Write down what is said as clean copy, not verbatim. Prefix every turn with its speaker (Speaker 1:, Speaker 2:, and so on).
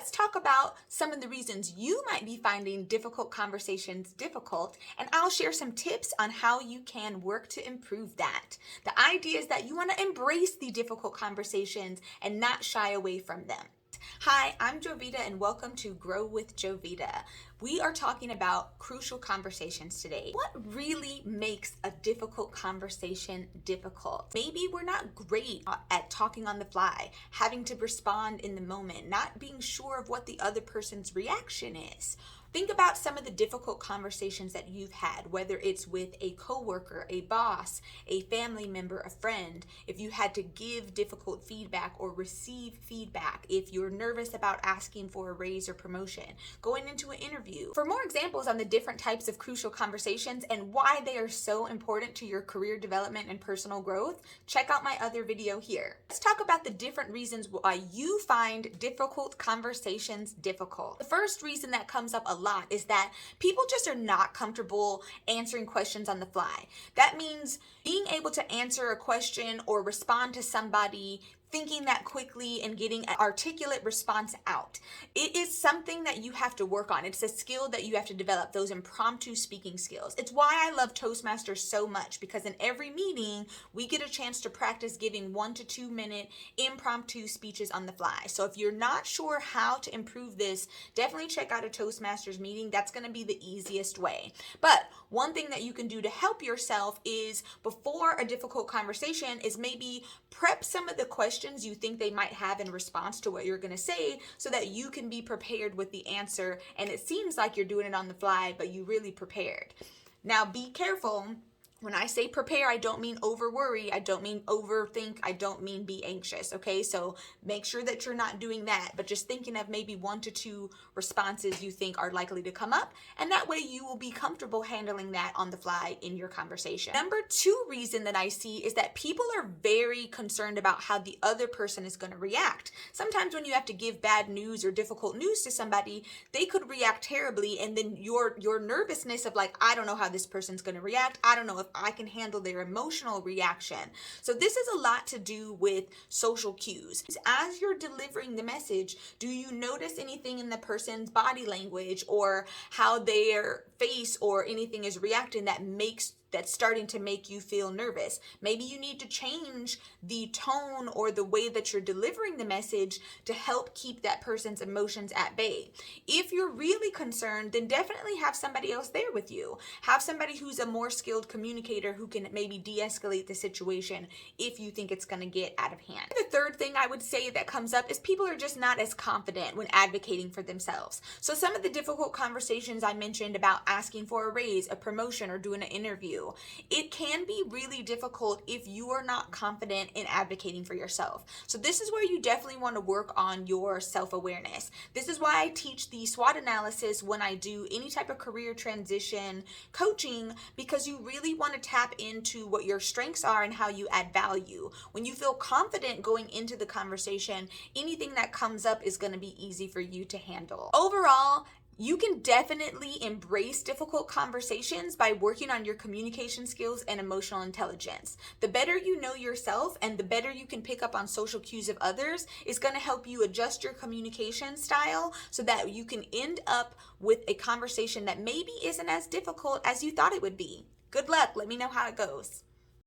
Speaker 1: let's talk about some of the reasons you might be finding difficult conversations difficult, and I'll share some tips on how you can work to improve that. The idea is that you want to embrace the difficult conversations and not shy away from them. Hi, I'm Jovita and welcome to Grow with Jovita. We are talking about crucial conversations today. What really makes a difficult conversation difficult? Maybe we're not great at talking on the fly, having to respond in the moment, not being sure of what the other person's reaction is. Think about some of the difficult conversations that you've had, whether it's with a coworker, a boss, a family member, a friend, if you had to give difficult feedback or receive feedback, if you're nervous about asking for a raise or promotion, going into an interview. For more examples on the different types of crucial conversations and why they are so important to your career development and personal growth, check out my other video here. Let's talk about the different reasons why you find difficult conversations difficult. The first reason that comes up a lot is that people just are not comfortable answering questions on the fly. That means being able to answer a question or respond to somebody, thinking that quickly and getting an articulate response out. It is something that you have to work on. It's a skill that you have to develop, those impromptu speaking skills. It's why I love Toastmasters so much, because in every meeting, we get a chance to practice giving 1 to 2 minute impromptu speeches on the fly. So if you're not sure how to improve this, definitely check out a Toastmasters meeting. That's going to be the easiest way. But one thing that you can do to help yourself is, before a difficult conversation, is maybe prep some of the questions you think they might have in response to what you're going to say, so that you can be prepared with the answer and it seems like you're doing it on the fly, but you really prepared. Now be careful. When I say prepare, I don't mean over worry, I don't mean overthink, I don't mean be anxious, okay? So make sure that you're not doing that, but just thinking of maybe 1 to 2 responses you think are likely to come up, and that way you will be comfortable handling that on the fly in your conversation. Number 2 reason that I see is that people are very concerned about how the other person is going to react. Sometimes when you have to give bad news or difficult news to somebody, they could react terribly, and then your nervousness of like, I don't know how this person's going to react, I don't know if I can handle their emotional reaction. So this is a lot to do with social cues. As you're delivering the message, do you notice anything in the person's body language or how their face or anything is reacting that's starting to make you feel nervous? Maybe you need to change the tone or the way that you're delivering the message to help keep that person's emotions at bay. If you're really concerned, then definitely have somebody else there with you. Have somebody who's a more skilled communicator who can maybe de-escalate the situation if you think it's going to get out of hand. The third thing I would say that comes up is people are just not as confident when advocating for themselves. So some of the difficult conversations I mentioned about asking for a raise, a promotion, or doing an interview, it can be really difficult if you are not confident in advocating for yourself. So this is where you definitely want to work on your self-awareness. This is why I teach the SWOT analysis when I do any type of career transition coaching, because you really want to tap into what your strengths are and how you add value. When you feel confident going into the conversation, anything that comes up is going to be easy for you to handle. Overall, you can definitely embrace difficult conversations by working on your communication skills and emotional intelligence. The better you know yourself and the better you can pick up on social cues of others is going to help you adjust your communication style so that you can end up with a conversation that maybe isn't as difficult as you thought it would be. Good luck. Let me know how it goes.